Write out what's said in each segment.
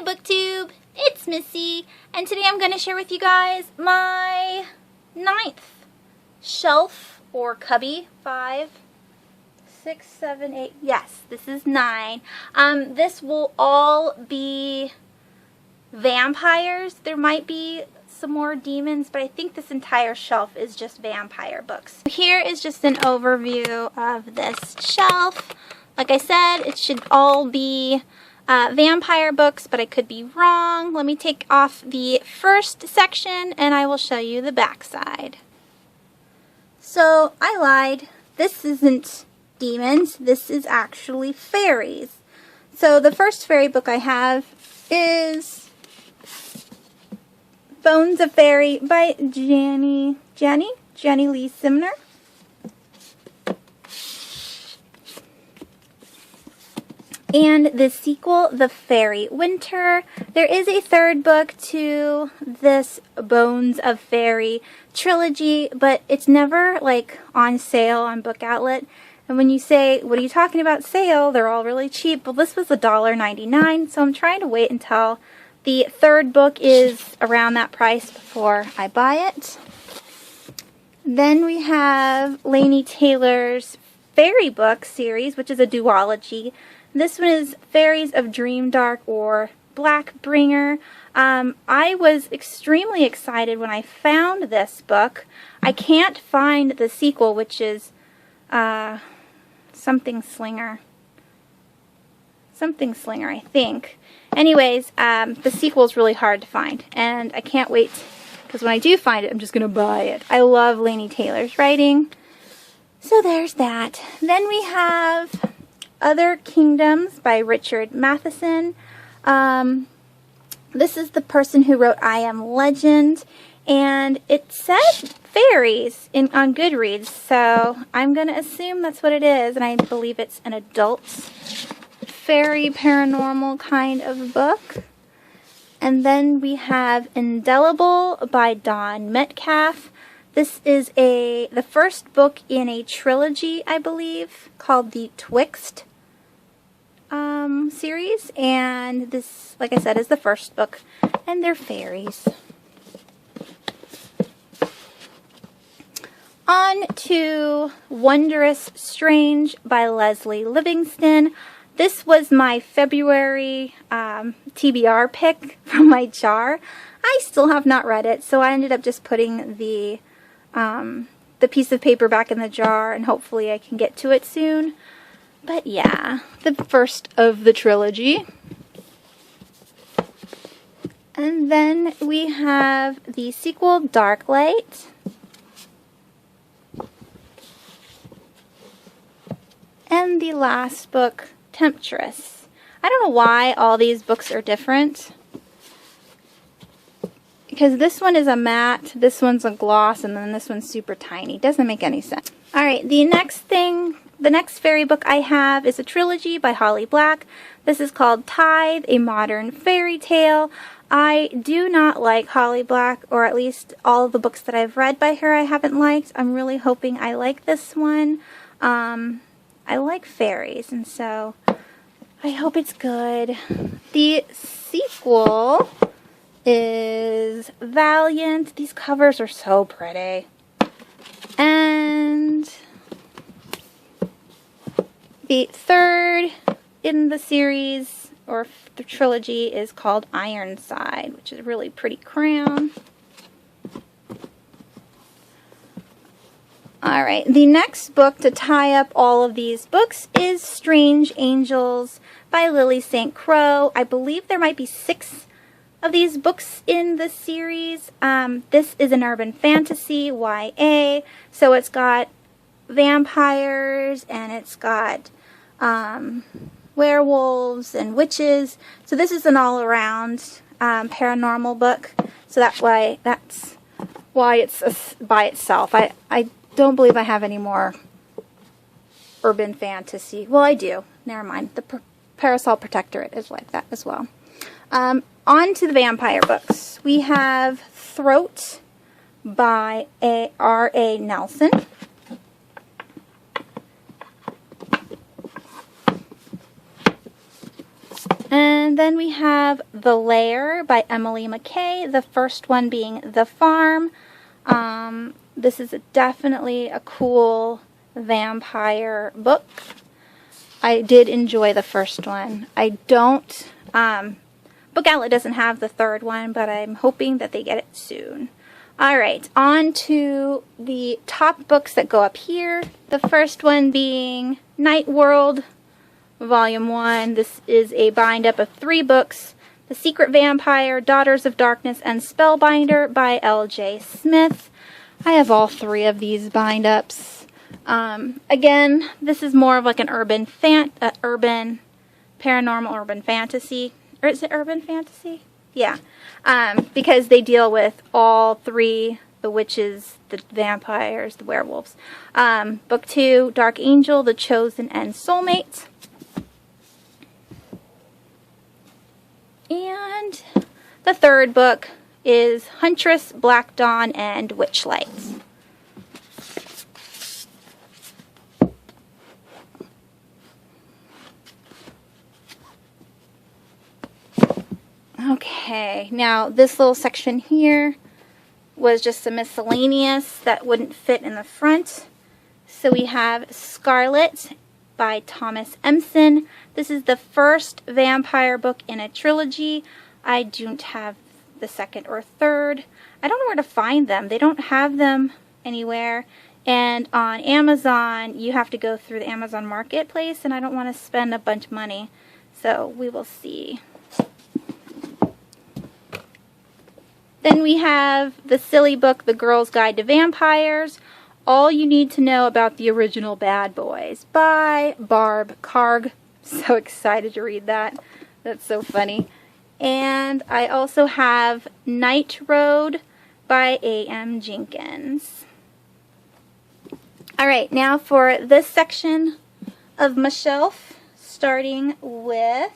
BookTube, it's Missy, and today I'm going to share with you guys my 9th shelf or cubby. 5, 6, 7, 8, yes, this is 9. This will all be vampires. There might be some more demons, but I think this entire shelf is just vampire books. Here is just an overview of this shelf. Like I said, it should all be vampire books, but I could be wrong. Let me take off the first section and I will show you the back side. So I lied. This isn't demons. This is actually fairies. So the first fairy book I have is Bones of Faerie by Jenny Lee Simner. And the sequel, The Fairy Winter. There is a third book to this Bones of Faerie trilogy, but it's never like on sale on Book Outlet. And when you say, what are you talking about sale? They're all really cheap. Well, this was $1.99, so I'm trying to wait until the third book is around that price before I buy it. Then we have Laini Taylor's Fairy Book series, which is a duology. This one is Fairies of Dreamdark or Blackbringer. I was extremely excited when I found this book. I can't find the sequel, which is Something Slinger, I think. Anyways, the sequel is really hard to find, and I can't wait, because when I do find it, I'm just going to buy it. I love Laini Taylor's writing. So there's that. Then we have Other Kingdoms by Richard Matheson. This is the person who wrote I Am Legend, and it said fairies on Goodreads, so I'm going to assume that's what it is, and I believe it's an adult fairy paranormal kind of book. And then we have Indelible by Dawn Metcalf. This is the first book in a trilogy, I believe, called the Twixt series, and this, like I said, is the first book, and they're fairies. On to Wondrous Strange by Leslie Livingston. This was my February TBR pick from my jar. I still have not read it, so I ended up just putting the piece of paper back in the jar, and hopefully I can get to it soon. But yeah, the first of the trilogy. And then we have the sequel, Darklight. And the last book, Temptress. I don't know why all these books are different, because this one is a matte, this one's a gloss, and then this one's super tiny. Doesn't make any sense. Alright, the next fairy book I have is a trilogy by Holly Black. This is called Tithe, A Modern Fairy Tale. I do not like Holly Black, or at least all of the books that I've read by her I haven't liked. I'm really hoping I like this one. I like fairies, and so I hope it's good. The sequel is Valiant. These covers are so pretty. And the third in the series, or the trilogy, is called Ironside, which is a really pretty crown. Alright, the next book to tie up all of these books is Strange Angels by Lily St. Croix. I believe there might be 6 of these books in the series. This is an urban fantasy, YA, so it's got vampires, and it's got werewolves and witches. So this is an all-around paranormal book, so that's why it's by itself. I don't believe I have any more urban fantasy. Well, I do. Never mind. The Parasol Protectorate is like that as well. On to the vampire books. We have Throat by R.A. Nelson. And And then we have The Lair by Emily McKay, the first one being The Farm. This is definitely a cool vampire book. I did enjoy the first one. I don't, Book Outlet doesn't have the third one, but I'm hoping that they get it soon. Alright, on to the top books that go up here. The first one being Night World, Volume 1. This is a bind-up of 3 books. The Secret Vampire, Daughters of Darkness, and Spellbinder by L.J. Smith. I have all 3 of these bind-ups. Again, this is more of like an urban paranormal urban fantasy. Or is it urban fantasy? Yeah. Because they deal with all 3, the witches, the vampires, the werewolves. Book 2, Dark Angel, The Chosen, and Soulmate. And the third book is Huntress, Black Dawn, and Witchlight. Okay, now this little section here was just a miscellaneous that wouldn't fit in the front. So we have Scarlet by Thomas Empson. This is the first vampire book in a trilogy. I don't have the second or third. I don't know where to find them. They don't have them anywhere. And on Amazon, you have to go through the Amazon Marketplace, and I don't want to spend a bunch of money. So we will see. Then we have the silly book, The Girl's Guide to Vampires. All You Need to Know About the Original Bad Boys by Barb Karg. So excited to read that. That's so funny. And I also have Night Road by A.M. Jenkins. Alright, now for this section of my shelf, starting with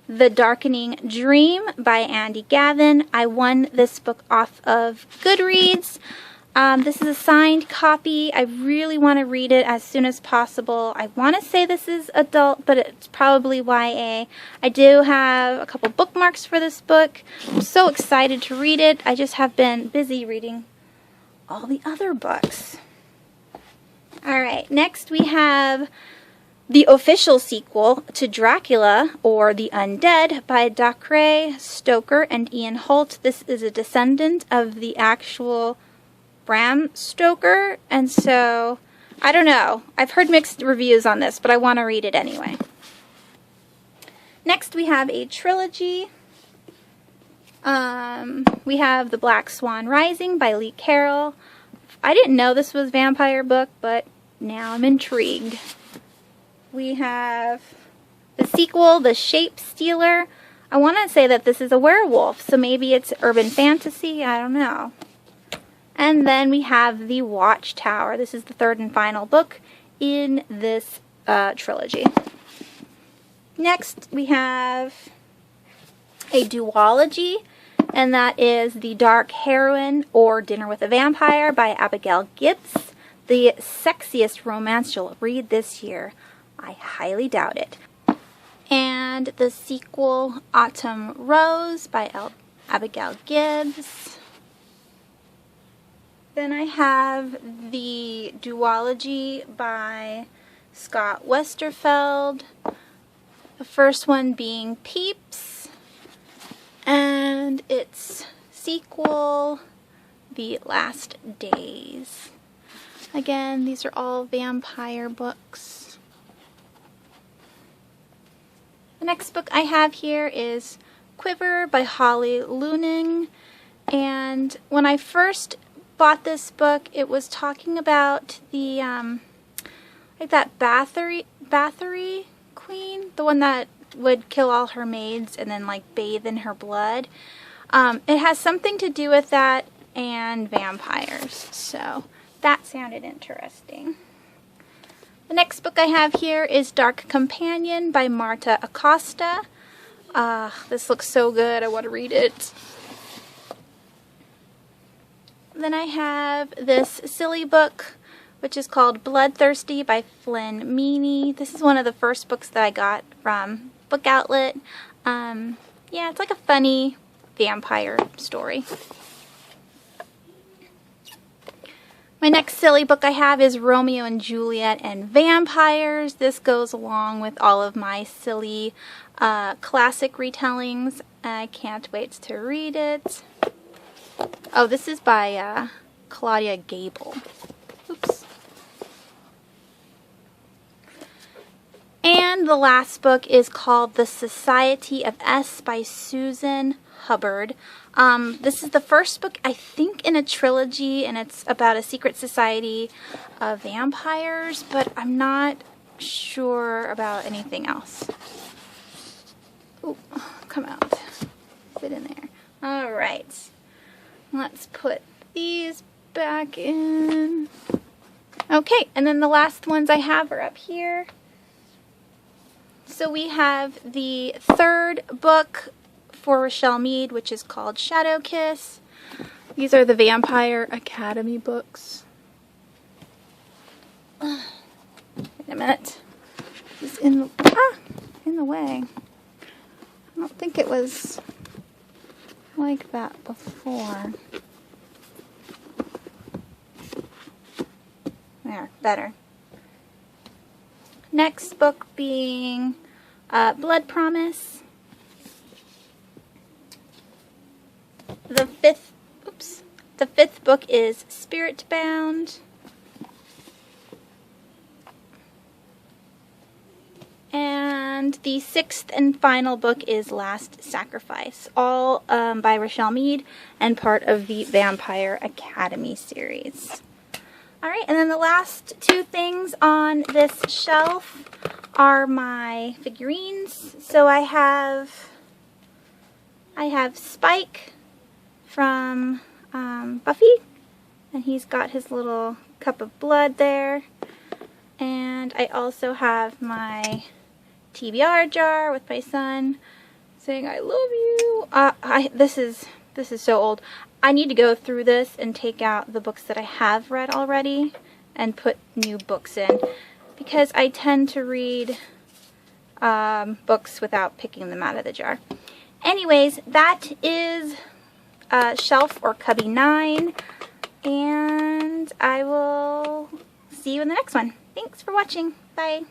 The Darkening Dream by Andy Gavin. I won this book off of Goodreads. This is a signed copy. I really want to read it as soon as possible. I want to say this is adult, but it's probably YA. I do have a couple bookmarks for this book. I'm so excited to read it. I just have been busy reading all the other books. Alright, next we have the official sequel to Dracula, or The Undead, by Dacre Stoker and Ian Holt. This is a descendant of the actual Bram Stoker, and so, I don't know. I've heard mixed reviews on this, but I want to read it anyway. Next we have a trilogy. We have The Black Swan Rising by Lee Carroll. I didn't know this was a vampire book, but now I'm intrigued. We have the sequel, The Shape Stealer. I want to say that this is a werewolf, so maybe it's urban fantasy. I don't know. And then we have The Watchtower. This is the third and final book in this trilogy. Next, we have a duology, and that is The Dark Heroine, or Dinner with a Vampire by Abigail Gibbs. The sexiest romance you'll read this year. I highly doubt it. And the sequel, Autumn Rose by Abigail Gibbs. Then I have the duology by Scott Westerfeld. The first one being Peeps. And its sequel, The Last Days. Again, these are all vampire books. The next book I have here is Quiver by Holly Looning. And when I first bought this book, it was talking about the, like that Bathory queen, the one that would kill all her maids and then like bathe in her blood. It has something to do with that and vampires, so that sounded interesting. The next book I have here is Dark Companion by Marta Acosta. This looks so good, I want to read it. Then I have this silly book which is called Bloodthirsty by Flynn Meany. This is one of the first books that I got from Book Outlet. Yeah, it's like a funny vampire story. My next silly book I have is Romeo and Juliet and Vampires. This goes along with all of my silly classic retellings. I can't wait to read it. Oh, this is by Claudia Gable. Oops. And the last book is called The Society of S by Susan Hubbard. This is the first book, I think, in a trilogy, and it's about a secret society of vampires, but I'm not sure about anything else. Oh, come out. Fit in there. Alright. Let's put these back in. Okay, and then the last ones I have are up here. So we have the third book for Rochelle Mead, which is called Shadow Kiss. These are the Vampire Academy books. Wait a minute. It's in the way. I don't think it was like that before. There, better. Next book being Blood Promise. The fifth book is Spirit Bound. And the sixth and final book is Last Sacrifice, all by Rochelle Mead and part of the Vampire Academy series. Alright, and then the last two things on this shelf are my figurines. So I have Spike from Buffy, and he's got his little cup of blood there. And I also have my TBR jar with my son saying I love you. This is so old. I need to go through this and take out the books that I have read already and put new books in, because I tend to read books without picking them out of the jar. Anyways, that is shelf or cubby 9, and I will see you in the next one. Thanks for watching. Bye.